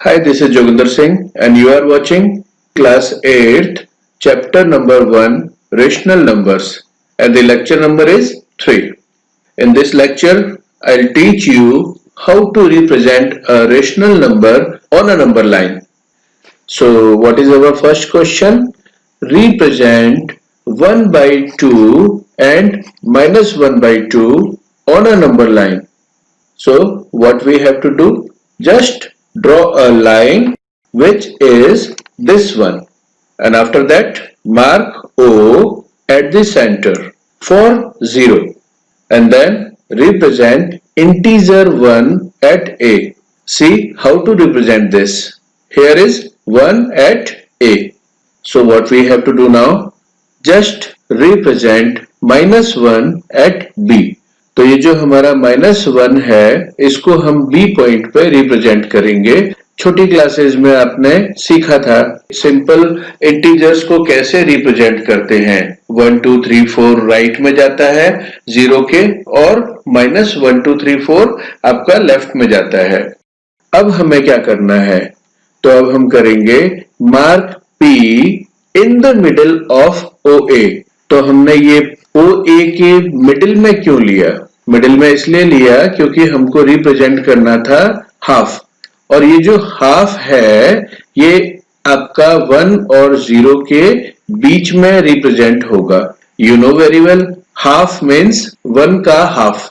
Hi, this is Joginder Singh and you are watching class 8th chapter number 1 rational numbers and the lecture number is 3. In this lecture, I'll teach you how to represent a rational number on a number line. So what is our first question? Represent 1 by 2 and minus 1 by 2 on a number line. So what we have to do? Just draw a line which is this one, and after that mark O at the center for 0 and then represent integer 1 at A. See how to represent this. Here is 1 at A. So what we have to do now? Just represent -1 at B. तो ये जो हमारा -1 है इसको हम B point पे represent करेंगे। छोटी क्लासेस में आपने सीखा था सिंपल इंटीजर्स को कैसे रिप्रेजेंट करते हैं। 1 2 3 4 राइट में जाता है 0 के और -1 2 3 4 आपका लेफ्ट में जाता है। अब हमें क्या करना है? तो अब हम करेंगे mark P in the middle of OA। तो हमने ये OA के मिडिल में क्यों लिया? मिडिल में इसलिए लिया क्योंकि हमको रिप्रेजेंट करना था हाफ, और ये जो हाफ है ये आपका 1 और 0 के बीच में रिप्रेजेंट होगा। You know very well, half means 1 का हाफ।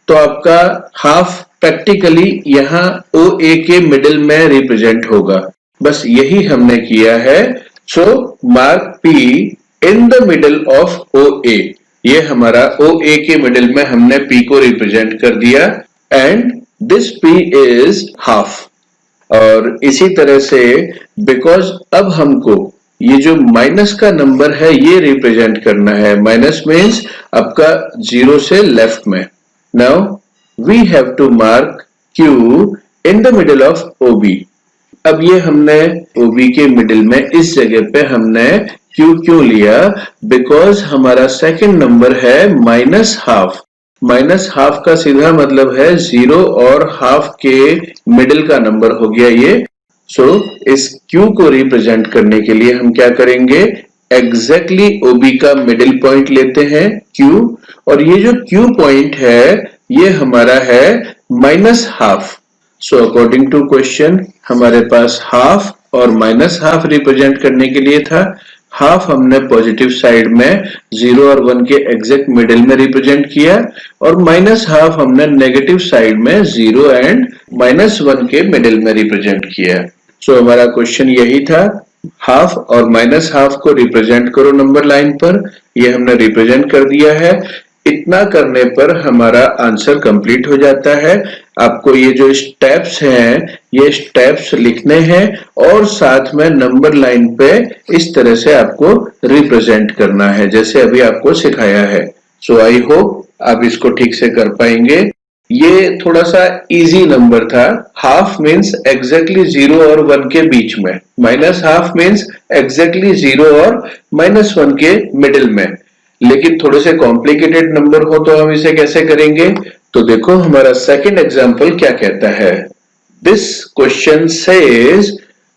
तो आपका हाफ प्रैक्टिकली यहाँ OA के मिडिल में रिप्रेजेंट होगा। बस यही हमने किया है। So mark P in the middle of OA। ये हमारा OA के मिडिल में हमने P को रिप्रेजेंट कर दिया and this P is half. और इसी तरह से बिकॉज अब हमको ये जो माइनस का नंबर है ये रिप्रेजेंट करना है। माइनस मीन्स आपका 0 से लेफ्ट में। Now we have to mark Q in the middle of OB। अब ये हमने OB के मिडिल में इस जगह पे हमने Q क्यों लिया? बिकॉज हमारा सेकंड नंबर है माइनस हाफ। माइनस हाफ का सीधा मतलब है 0 और हाफ के मिडिल का नंबर हो गया ये। सो इस Q को रिप्रेजेंट करने के लिए हम क्या करेंगे? एग्जैक्टली OB का मिडिल पॉइंट लेते हैं Q, और ये जो Q पॉइंट है ये हमारा है minus half. So according to question हमारे पास हाफ और माइनस हाफ रिप्रेजेंट करने के लिए था। हाफ हमने पॉजिटिव साइड में 0 और 1 के एग्जैक्ट मिडिल में रिप्रेजेंट किया और माइनस हाफ हमने नेगेटिव साइड में 0 एंड -1 के मिडिल में रिप्रेजेंट किया। सो हमारा क्वेश्चन यही था, हाफ और माइनस हाफ को रिप्रेजेंट करो नंबर लाइन पर। ये हमने रिप्रेजेंट कर दिया है। इतना करने पर हमारा आंसर कंप्लीट हो जाता है। आपको ये जो स्टेप्स हैं ये स्टेप्स लिखने हैं और साथ में नंबर लाइन पे इस तरह से आपको रिप्रेजेंट करना है जैसे अभी आपको सिखाया है। सो आई होप आप इसको ठीक से कर पाएंगे। ये थोड़ा सा इजी नंबर था। हाफ मीन्स एग्जैक्टली 0 और 1 के बीच में, माइनस हाफ मीन्स एग्जैक्टली 0 और -1 के मिडिल में। लेकिन थोड़े से कॉम्प्लिकेटेड नंबर हो तो हम इसे कैसे करेंगे? तो देखो हमारा सेकंड एग्जांपल क्या कहता है। This question says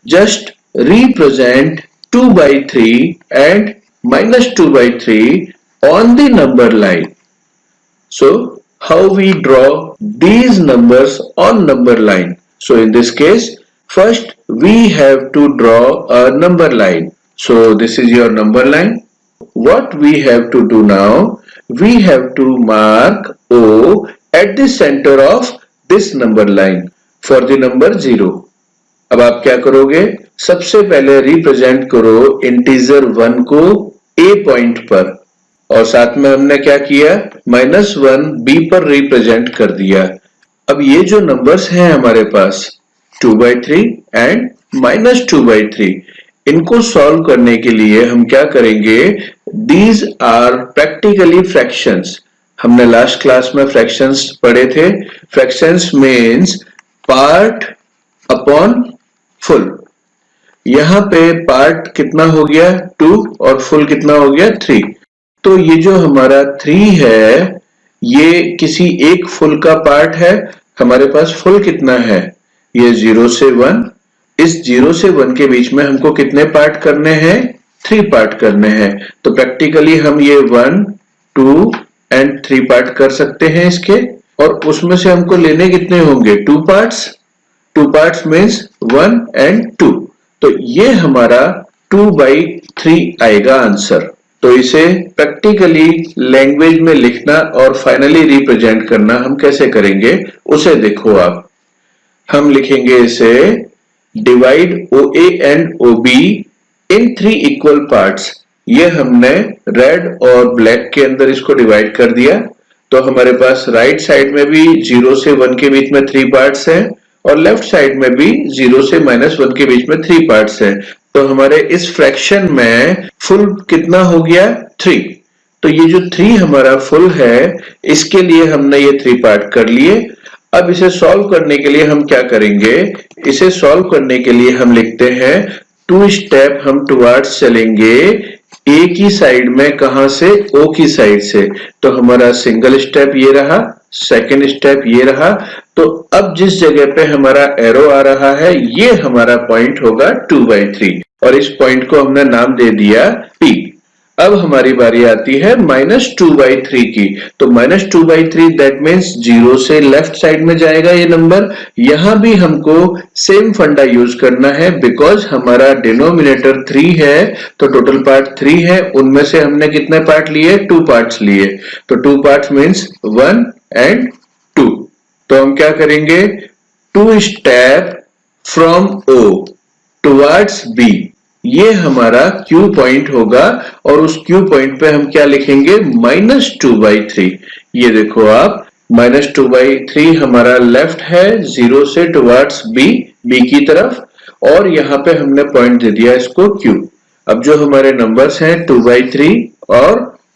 just represent 2 by 3 and -2 by 3 on the number line. So how we draw these numbers on number line? So in this case first we have to draw a number line. So this is your number line. What we have to do now? We have to mark O at the center of this number line for the number 0. अब आप क्या करोगे? सबसे पहले represent करो integer 1 को A point पर, और साथ में हमने क्या किया? -1 B पर रिप्रेजेंट कर दिया। अब ये जो नंबर्स हैं हमारे पास 2 by 3 एंड -2 by 3, इनको सॉल्व करने के लिए हम क्या करेंगे? These are practically fractions. हमने लास्ट क्लास में फ्रैक्शंस पढ़े थे। Fractions means part upon full. यहाँ पे पार्ट कितना हो गया? 2 और फुल कितना हो गया? 3। तो ये जो हमारा 3 है ये किसी एक फुल का पार्ट है। हमारे पास फुल कितना है? ये 0 से 1 इस 0 से 1 के बीच में हमको कितने पार्ट करने हैं? 3 पार्ट करने हैं। तो प्रैक्टिकली हम ये 1, 2 एंड 3 पार्ट कर सकते हैं इसके, और उसमें से हमको लेने कितने होंगे? 2 पार्ट्स। 2 parts means 1 and 2। तो ये हमारा 2/3 आएगा आंसर। तो इसे प्रैक्टिकली लैंग्वेज में लिखना और फाइनली रिप्रेजेंट करना हम कैसे करेंगे उसे देखो आप। हम लिखेंगे इसे divide OA and OB in 3 equal parts. ये हमने रेड और ब्लैक के अंदर इसको डिवाइड कर दिया। तो हमारे पास राइट साइड में भी 0 से 1 के बीच में 3 पार्ट्स हैं और लेफ्ट साइड में भी 0 से -1 के बीच में 3 पार्ट्स हैं। तो हमारे इस फ्रैक्शन में फुल कितना हो गया? 3। तो ये जो 3 हमारा फुल है, इसके लिए हमने ये 3 पार्ट कर लिए। अब इसे सॉल्व करने के लिए हम क्या करेंगे? इसे सॉल्व करने के लिए हम लिखते हैं 2 स्टेप हम टुवर्ड्स चलेंगे ए की साइड में, कहां से? O की साइड से। तो हमारा सिंगल स्टेप ये रहा, सेकंड स्टेप ये रहा। तो अब जिस जगह पे हमारा एरो आ रहा है, ये हमारा पॉइंट होगा 2/3 और इस पॉइंट को हमने नाम दे दिया P। अब हमारी बारी आती है -2/3 की। तो -2/3 दैट मीन्स 0 से लेफ्ट साइड में जाएगा ये नंबर। यहां भी हमको सेम फंडा यूज करना है, बिकॉज हमारा डिनोमिनेटर 3 है तो टोटल पार्ट 3 है, उनमें से हमने कितने पार्ट लिए? 2 पार्ट्स लिए। तो 2 पार्ट्स मीन्स 1 एंड 2। तो हम क्या करेंगे? 2 step from O towards B, ये हमारा Q पॉइंट होगा और उस Q पॉइंट पे हम क्या लिखेंगे? -2/3। ये देखो आप, -2/3 हमारा लेफ्ट है 0 से टुवर्ड्स B की तरफ, और यहाँ पे हमने पॉइंट दे दिया इसको Q। अब जो हमारे नंबर्स हैं 2/3 और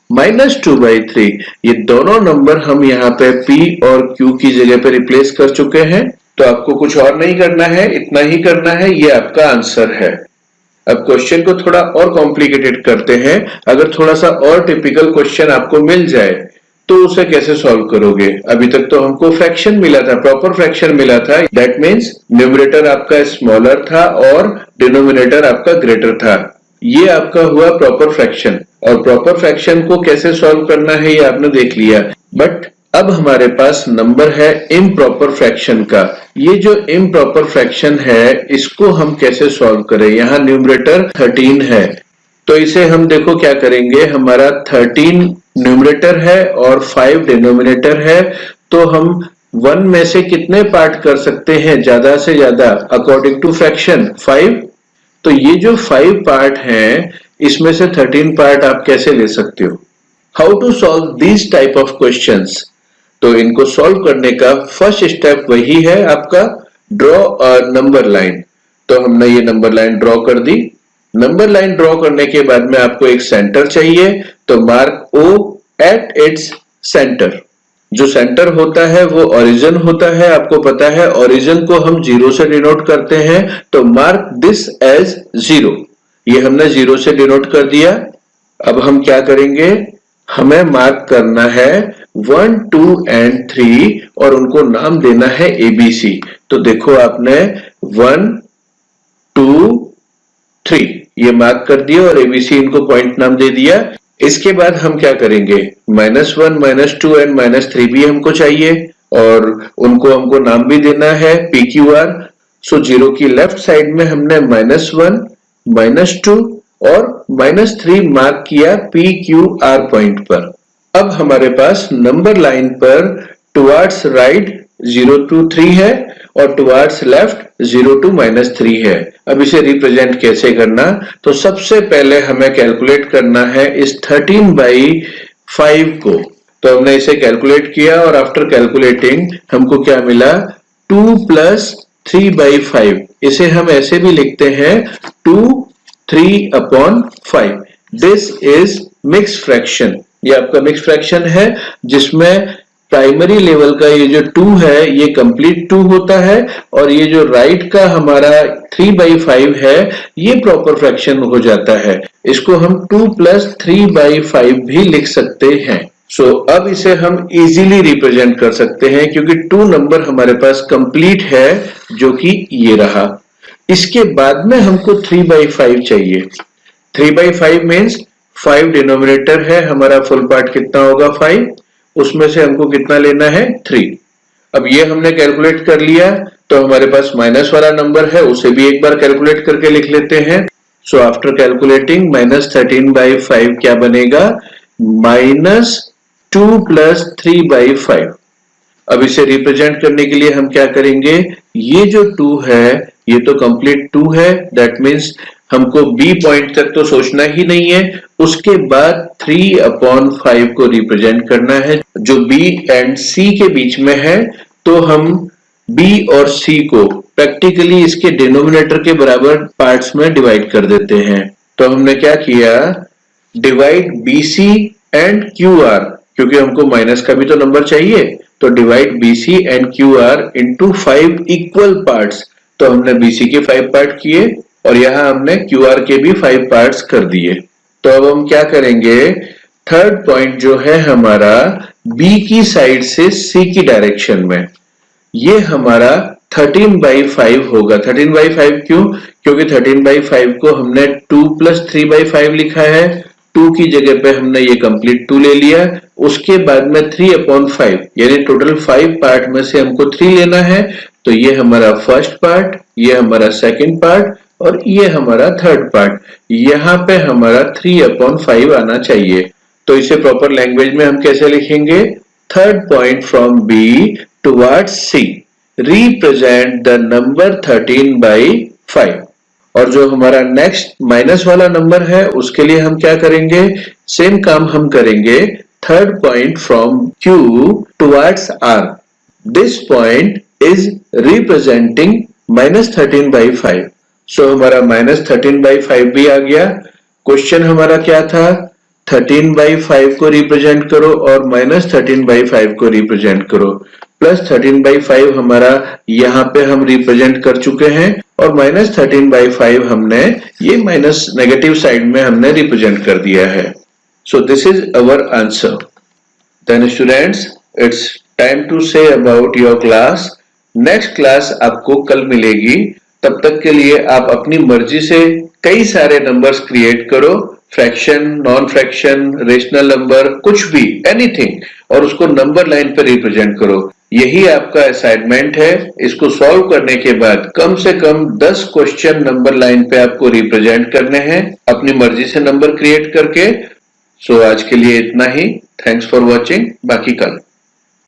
-2/3, ये दोनों नंबर हम यहाँ पे P और Q की जगह पे रिप्लेस कर चुके हैं। तो आपको कुछ और नहीं करना है, इतना ही करना है, ये आपका आंसर है। अब क्वेश्चन को थोड़ा और कॉम्प्लिकेटेड करते हैं। अगर थोड़ा सा और टिपिकल क्वेश्चन आपको मिल जाए तो उसे कैसे सॉल्व करोगे? अभी तक तो हमको फ्रैक्शन मिला था, प्रॉपर फ्रैक्शन मिला था। दैट मीन्स न्यूमरेटर आपका स्मॉलर था और डिनोमिनेटर आपका ग्रेटर था। ये आपका हुआ प्रॉपर फ्रैक्शन, और प्रॉपर फ्रैक्शन को कैसे सॉल्व करना है ये आपने देख लिया। बट अब हमारे पास नंबर है इम्प्रॉपर फ्रैक्शन का। ये जो इम्प्रॉपर फ्रैक्शन है, इसको हम कैसे सॉल्व करें? यहाँ न्यूमरेटर 13 है, तो इसे हम देखो क्या करेंगे। हमारा 13 न्यूमरेटर है और 5 डिनोमिनेटर है, तो हम 1 में से कितने पार्ट कर सकते हैं ज्यादा से ज्यादा अकॉर्डिंग टू फ्रैक्शन? 5। तो ये जो 5 पार्ट हैं, इसमें से 13 पार्ट आप कैसे ले सकते हो? How to solve this type of questions? तो इनको सॉल्व करने का फर्स्ट स्टेप वही है आपका ड्रॉ अ नंबर लाइन। तो हमने ये नंबर लाइन ड्रॉ कर दी। नंबर लाइन ड्रॉ करने के बाद में आपको एक सेंटर चाहिए, तो mark O at its centre. जो सेंटर होता है वो ओरिजिन होता है, आपको पता है। ओरिजिन को हम 0 से डिनोट करते हैं, तो मार्क दिस एज 0। ये हमने 0 से डिनोट कर दिया। अब हम क्या करेंगे? हमें मार्क करना है 1, 2 एंड 3 और उनको नाम देना है ABC। तो देखो आपने 1, 2, 3 ये मार्क कर दिया और ABC इनको पॉइंट नाम दे दिया। इसके बाद हम क्या करेंगे? -1, -2 एंड -3 भी हमको चाहिए और उनको हमको नाम भी देना है PQR। सो 0 की लेफ्ट साइड में हमने -1, -2 और -3 मार्क किया PQR पॉइंट पर। अब हमारे पास नंबर लाइन पर टुवर्ड्स राइट 0 to 3 है और टुवर्ड्स लेफ्ट 0 to -3 है। अब इसे रिप्रेजेंट कैसे करना? तो सबसे पहले हमें कैलकुलेट करना है इस 13/5 को। तो हमने इसे कैलकुलेट किया और आफ्टर कैलकुलेटिंग हमको क्या मिला? 2 + 3/5। इसे हम ऐसे भी लिखते हैं 2 3/5। This is mix fraction. ये आपका मिक्स फ्रैक्शन है जिसमें प्राइमरी लेवल का ये जो 2 है ये कंप्लीट 2 होता है और ये जो राइट का हमारा 3/5 है ये प्रॉपर फ्रैक्शन हो जाता है। इसको हम 2 + 3/5 भी लिख सकते हैं। सो अब इसे हम इजीली रिप्रेजेंट कर सकते हैं क्योंकि 2 नंबर हमारे पास कंप्लीट है जो कि ये रहा। इसके बाद में हमको 3/5 चाहिए। 3/5 मीन्स 5 डिनोमिनेटर है, हमारा फुल पार्ट कितना होगा 5, उसमें से हमको कितना लेना है 3। अब ये हमने कैलकुलेट कर लिया, तो हमारे पास माइनस वाला नंबर है, उसे भी एक बार कैलकुलेट करके लिख लेते हैं। सो आफ्टर कैलकुलेटिंग -13/5 क्या बनेगा, -2 + 3/5। अब इसे रिप्रेजेंट करने के लिए हम क्या करेंगे, ये जो 2 है ये तो कंप्लीट 2 है, दैट मीन्स हमको B पॉइंट तक तो सोचना ही नहीं है, उसके बाद 3/5 को रिप्रेजेंट करना है जो B एंड C के बीच में है। तो हम B और C को प्रैक्टिकली इसके डिनोमिनेटर के बराबर पार्ट्स में डिवाइड कर देते हैं। तो हमने क्या किया, डिवाइड BC एंड QR, क्योंकि हमको माइनस का भी तो नंबर चाहिए, तो divide BC and QR into 5 equal parts. तो हमने BC के 5 पार्ट किए और यहां हमने QR के भी 5 पार्ट्स कर दिए। तो अब हम क्या करेंगे, थर्ड पॉइंट जो है हमारा B की साइड से C की डायरेक्शन में, ये हमारा 13/5 होगा। 13/5 क्यों, क्योंकि 13/5 को हमने 2 + 3/5 लिखा है, 2 की जगह पे हमने ये कंप्लीट 2 ले लिया, उसके बाद में 3/5 यानी टोटल 5 पार्ट में से हमको 3 लेना है। तो ये हमारा फर्स्ट पार्ट, ये हमारा सेकंड पार्ट और ये हमारा थर्ड पार्ट, यहाँ पे हमारा 3/5 आना चाहिए। तो इसे प्रॉपर लैंग्वेज में हम कैसे लिखेंगे, third point from B towards C represent the number 13/5। और जो हमारा नेक्स्ट माइनस वाला नंबर है उसके लिए हम क्या करेंगे, सेम काम हम करेंगे, third point from Q towards R, this point is representing -13/5। सो हमारा -13/5 भी आ गया। क्वेश्चन हमारा क्या था, 13/5 को रिप्रेजेंट करो और -13/5 को रिप्रेजेंट करो। +13/5 हमारा यहाँ पे हम रिप्रेजेंट कर चुके हैं और -13/5 हमने ये माइनस नेगेटिव साइड में हमने रिप्रेजेंट कर दिया है। So this is our answer. Then students, it's time to say about your class. Next class आपको कल मिलेगी, तब तक के लिए आप अपनी मर्जी से कई सारे नंबर्स क्रिएट करो, fraction, non fraction, rational number, कुछ भी, एनीथिंग, और उसको नंबर लाइन पर रिप्रेजेंट करो। यही आपका असाइनमेंट है। इसको सॉल्व करने के बाद कम से कम 10 क्वेश्चन नंबर लाइन पे आपको रिप्रेजेंट करने हैं अपनी मर्जी से नंबर क्रिएट करके। सो आज के लिए इतना ही। थैंक्स फॉर वॉचिंग, बाकी कल।